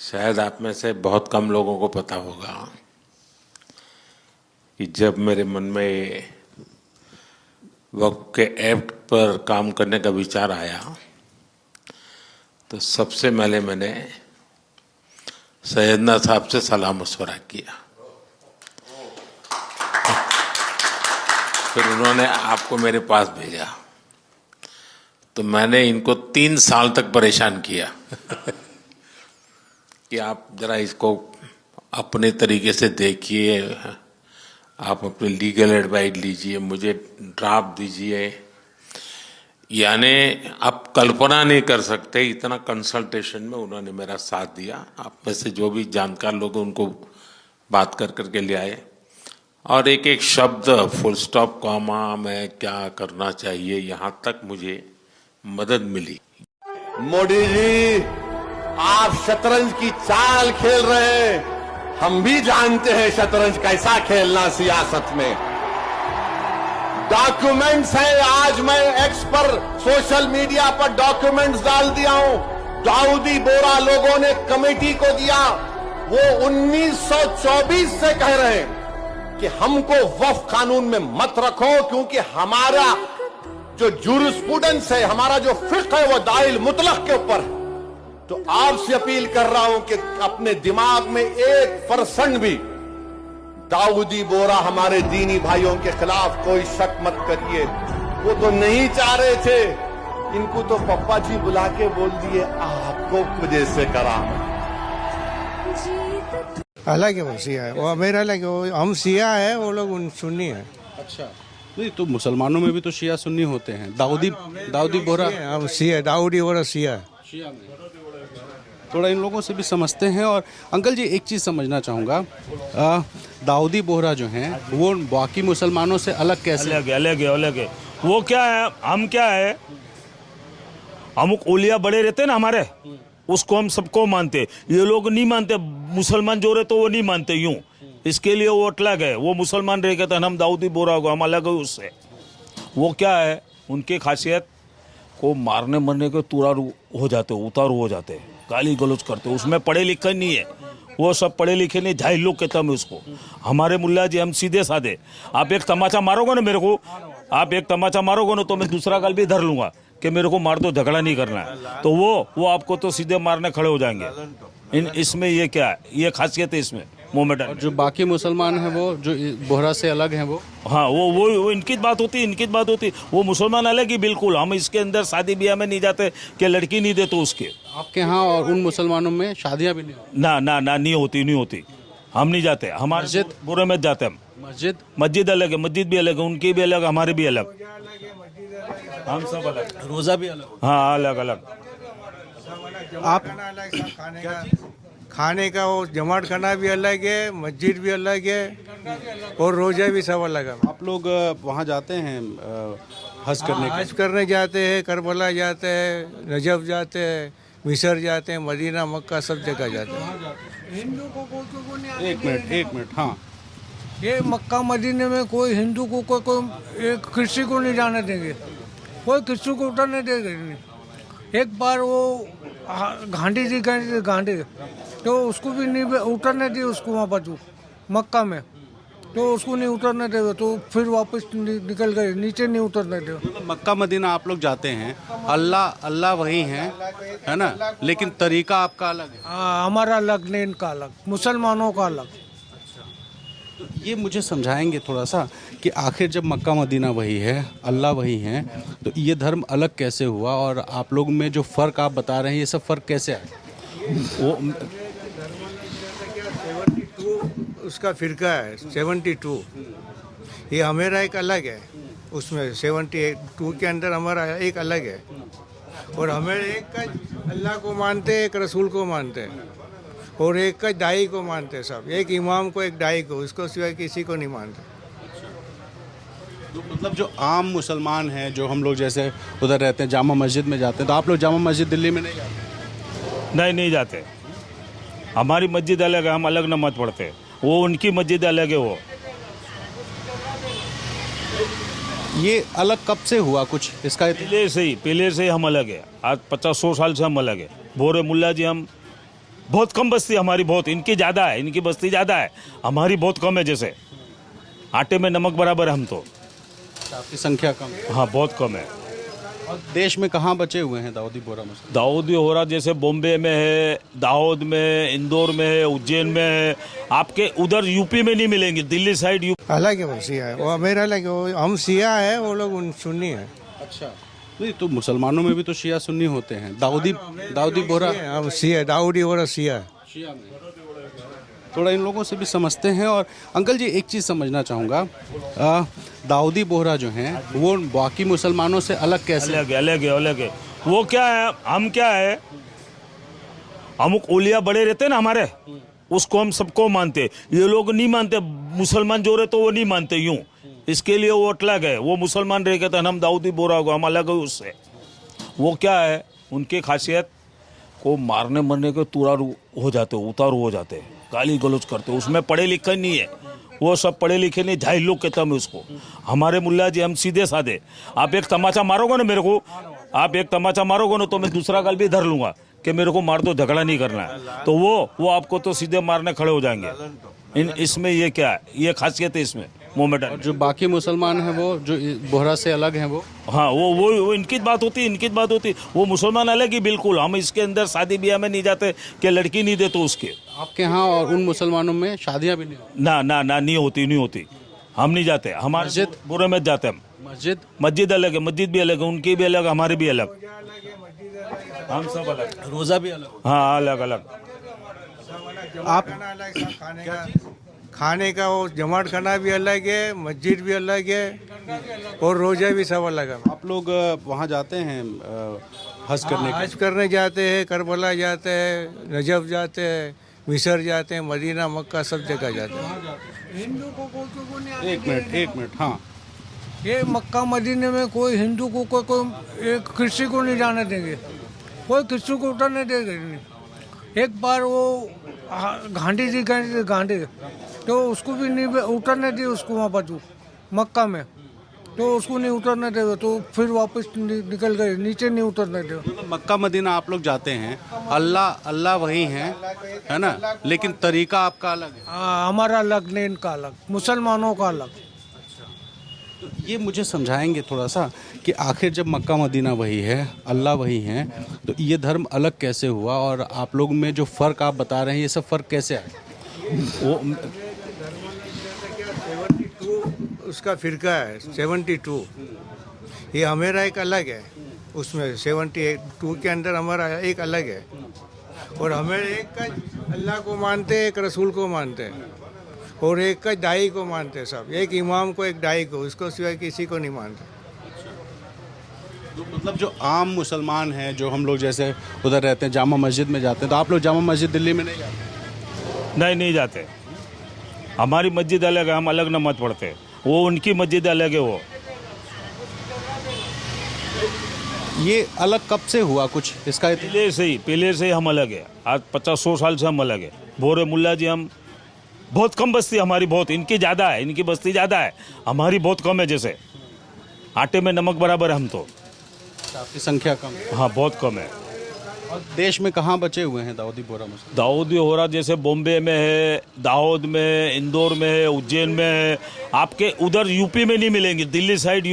शायद आप में से बहुत कम लोगों को पता होगा कि जब मेरे मन में वक्फ के एक्ट पर काम करने का विचार आया तो सबसे पहले मैंने सैयदना साहब से सलाह मशवरा किया। फिर उन्होंने आपको मेरे पास भेजा तो मैंने इनको 3 साल तक परेशान किया कि आप जरा इसको अपने तरीके से देखिए, आप अपने लीगल एडवाइस लीजिए, मुझे ड्राफ्ट दीजिए। यानी आप कल्पना नहीं कर सकते इतना कंसल्टेशन में उन्होंने मेरा साथ दिया। आप में से जो भी जानकार लोग उनको बात कर करके ले आए और एक एक शब्द फुल स्टॉप कॉमा में क्या करना चाहिए यहाँ तक मुझे मदद मिली। मोदी जी, आप शतरंज की चाल खेल रहे हैं, हम भी जानते हैं शतरंज कैसा खेलना सियासत में। डॉक्यूमेंट्स हैं, आज मैं एक्स पर सोशल मीडिया पर डॉक्यूमेंट्स डाल दिया हूं। दाऊदी बोरा लोगों ने कमेटी को दिया, वो 1924 से कह रहे हैं कि हमको वक्फ कानून में मत रखो, क्योंकि हमारा जो जूरिस्प्रूडेंस है, हमारा जो फिक्र है, वो दाइल मुतलक के ऊपर है। तो आपसे अपील कर रहा हूं कि अपने दिमाग में 1% भी दाऊदी बोरा हमारे दीनी भाइयों के खिलाफ कोई शक मत करिए। वो तो नहीं चाह रहे थे, इनको तो पप्पा जी बुला के बोल दिए आपको वजह से करा। अलग है, वो सिया है, वो मेरा अलग है, वो हम सिया है, वो लोग सुन्नी है। अच्छा, नहीं तो मुसलमानों में भी तो शिया सुन्नी होते हैं। दाऊदी बोरा हम सिया, दाऊदी बोरा सिया है। शिया में थोड़ा इन लोगों से भी समझते हैं। और अंकल जी, एक चीज़ समझना चाहूँगा, दाऊदी बोहरा जो हैं वो बाकी मुसलमानों से अलग कैसे? अलग है। वो क्या है, हम क्या है, हम औलिया बड़े रहते ना हमारे, उसको हम सबको मानते। ये लोग नहीं मानते, मुसलमान जो रहे तो वो नहीं मानते यूं, इसके लिए वो अलग है। वो मुसलमान रह गए हम दाऊदी बोहरा होगा, हम अलग है उससे। वो क्या है, उनकी खासियत को मारने मरने के उतारू हो जाते, गाली गलौज करते, उसमें पढ़े लिखे नहीं है। वो सब पढ़े लिखे नहीं, जाहिल लोग कहते हैं उसको। हमारे मुल्ला जी हम सीधे साधे। आप एक तमाचा मारोगे ना मेरे को, आप एक तमाचा मारोगे ना तो मैं दूसरा गाल भी धर लूंगा कि मेरे को मार दो, झगड़ा नहीं करना है। तो वो आपको तो सीधे मारने खड़े हो जाएंगे। इसमें ये क्या है, ये खासियत है इसमें मोमेडन। जो बाकी मुसलमान हैं वो जो बोहरा से अलग हैं वो, हाँ, वो इनकी बात होती। वो मुसलमान अलग ही बिल्कुल। हम इसके अंदर शादी ब्याह में नहीं जाते कि लड़की नहीं दे तो उसके। आपके यहाँ और उन मुसलमानों में शादियाँ भी नहीं होती? ना नहीं होती। हम नहीं जाते, हमारे मस्जिद बुरे में जाते हम। मस्जिद अलग है, मस्जिद भी अलग है, उनकी भी अलग, हमारी भी अलग, हम सब अलग। रोज़ा भी अलग? हाँ, अलग। आप खाने का वो जमात खाना भी अलग है, मस्जिद भी अलग है और रोजा भी सब अलग है। आप लोग वहाँ जाते हैं हज करने? हज करने जाते हैं, करबला जाते हैं, नजफ जाते हैं, मिस्र जाते हैं, मदीना मक्का सब जगह जाते हैं। हिंदू को एक मिनट, हाँ, ये मक्का मदीने में कोई हिंदू को कोई एक किसी को नहीं जाने देंगे, कोई किसी को उतरने देंगे नहीं। एक बार वो गांधी जी गांधी तो उसको भी नहीं उतरने दिए, उसको वहाँ पर मक्का में तो उसको नहीं उतरने दे, तो फिर वापस निकल गए, नीचे नहीं उतरने दे। मक्का मदीना आप लोग जाते हैं, अल्लाह वही है ना, लेकिन तरीका आपका अलग है। हमारा अलग नहीं, इनका अलग, मुसलमानों का अलग। तो ये मुझे समझाएंगे थोड़ा सा कि आखिर जब मक्का मदीना वही है, अल्लाह वही है, तो ये धर्म अलग कैसे हुआ? और आप लोग में जो फ़र्क आप बता रहे हैं, ये सब फ़र्क कैसे आया? वो उसका फिरका है 72, ये हमारा एक अलग है, उसमें 72 के अंदर हमारा एक अलग है। और हमें एक का अल्लाह को मानते हैं, एक रसूल को मानते हैं और एक का दाई को मानते हैं सब, एक इमाम को, एक दाई को, उसको सिवाय किसी को नहीं मानते। तो मतलब जो आम मुसलमान हैं, जो हम लोग जैसे उधर रहते हैं, जामा मस्जिद में जाते हैं, तो आप लोग जामा मस्जिद दिल्ली में नहीं जाते? नहीं जाते। हमारी मस्जिद अलग है, हम अलग नमाज पढ़ते, वो उनकी मस्जिद अलग है। वो ये अलग कब से हुआ कुछ इसका? पहले से ही हम अलग है। आज 50-100 साल से हम अलग है। भोरे मुल्ला जी हम बहुत कम बस्ती हमारी, बहुत इनकी ज़्यादा है, इनकी बस्ती ज़्यादा है, हमारी बहुत कम है। जैसे आटे में नमक बराबर है हम तो। आपकी संख्या कम है। हाँ बहुत कम है। और देश में कहाँ बचे हुए हैं दाऊदी बोहरा मुसलमान? दाऊदी बोहरा जैसे बॉम्बे में है, दाहोद में, इंदौर में है, उज्जैन में है। आपके उधर यूपी में नहीं मिलेंगे, दिल्ली साइड यूपी। अलग है, वो सिया है, वो मेरा अलग है, वो हम सिया है, वो लोग सुन्नी है। अच्छा, नहीं तो मुसलमानों में भी तो शिया सुन्नी होते हैं। दाऊदी बोहरा हम सिया, दाऊदी बोहरा सिया है। शिया में थोड़ा इन लोगों से भी समझते हैं। और अंकल जी एक चीज़ समझना चाहूँगा, दाऊदी बोहरा जो हैं वो बाकी मुसलमानों से अलग कैसे? अलग है। वो क्या है, हम क्या है, हम ओलिया बड़े रहते ना हमारे, उसको हम सबको मानते। ये लोग नहीं मानते, मुसलमान जो रहे तो वो नहीं मानते यूं, इसके लिए वो अलग है। वो मुसलमान रह गए, हम दाऊदी बोहरा हो, हम अलग है उससे। वो क्या है, उनकी खासियत को मारने मरने के तुरारू हो जाते, उतारू हो जाते, गाली गलौज करते। उसमें पढ़े लिखे नहीं है, वो सब पढ़े लिखे नहीं, जाहिल लोग कहते हैं उसको। हमारे मुल्ला जी हम सीधे साधे। आप एक तमाचा मारोगे ना मेरे को, आप एक तमाचा मारोगे ना तो मैं दूसरा गाल भी धर लूंगा कि मेरे को मार दो, झगड़ा नहीं करना है। तो वो आपको तो सीधे मारने खड़े हो जाएंगे। इसमें ये क्या है, ये खासियत है इसमें मोमेडन। और जो बाकी मुसलमान हैं वो जो बोहरा से अलग हैं वो? हाँ वो इनकी बात होती है, इनकी बात होती है। वो मुसलमान अलग ही बिल्कुल। हम इसके अंदर शादी ब्याह में नहीं जाते कि लड़की नहीं देते उसके। आपके यहाँ और उन मुसलमानों में शादियाँ भी नहीं होती? ना नहीं होती। हम नहीं जाते, हमारे मस्जिद बुरे में जाते हम। मस्जिद अलग है, मस्जिद भी अलग है, उनकी भी अलग, हमारी भी अलग, हम सब अलग। रोज़ा भी अलग? हाँ अलग। आप खाने का वो जमात खाना भी अलग है, मस्जिद भी अलग है, और रोजा भी सब अलग है। आप लोग वहाँ जाते हैं हज करने के? हज करने जाते हैं, करबला जाते हैं, नजफ जाते हैं, मिस्र जाते हैं, मदीना मक्का सब जगह जाते हैं। हिंदू को कोई एक मिनट हाँ। ये मक्का मदीने में कोई हिंदू को कोई एक किसी को नहीं जाने देंगे, कोई किसी को उतरने देंगे नहीं। एक बार वो गांधी जी गए, गांधी तो उसको भी नहीं उतरने दिए, उसको वहाँ बाजू मक्का में, तो उसको नहीं उतरने दे, तो फिर वापस निकल गए, नीचे नहीं उतरने दे। तो मक्का मदीना आप लोग जाते हैं, अल्लाह वही है ना, लेकिन तरीका आपका अलग है। हमारा अलग नहीं, इनका अलग, मुसलमानों का अलग। तो ये मुझे समझाएंगे थोड़ा सा कि आखिर जब मक्का मदीना वही है, अल्लाह वही है, तो ये धर्म अलग कैसे हुआ? और आप लोग में जो फ़र्क आप बता रहे हैं, ये सब फ़र्क कैसे आया? वो उसका फिरका है 72, ये हमारा एक अलग है, उसमें 72 के अंदर हमारा एक अलग है। और हमें एक का अल्लाह को मानते हैं, एक रसूल को मानते हैं, और एक का दाई को मानते हैं सब, एक इमाम को, एक दाई को, उसको सिवाय किसी को नहीं मानते। तो मतलब जो आम मुसलमान हैं, जो हम लोग जैसे उधर रहते हैं, जामा मस्जिद में जाते हैं, तो आप लोग जामा मस्जिद दिल्ली में नहीं जाते? नहीं जाते। हमारी मस्जिद अलग है, हम अलग नमाज पढ़ते, वो उनकी मस्जिद अलग है। वो ये अलग कब से हुआ कुछ इसका? पहले से ही हम अलग है। आज 50-100 साल से हम अलग है। भोरे मुल्ला जी हम बहुत कम बस्ती हमारी, बहुत इनकी ज़्यादा है, इनकी बस्ती ज़्यादा है, हमारी बहुत कम है। जैसे आटे में नमक बराबर है हम तो। आपकी संख्या कम है? हाँ बहुत कम है। और देश में कहाँ बचे हुए हैं दाऊदी बोहरा मुसलमान? दाऊदी बोहरा जैसे बॉम्बे में है, दाहोद में, इंदौर में है, उज्जैन में है। आपके उधर यूपी में नहीं मिलेंगे, दिल्ली साइड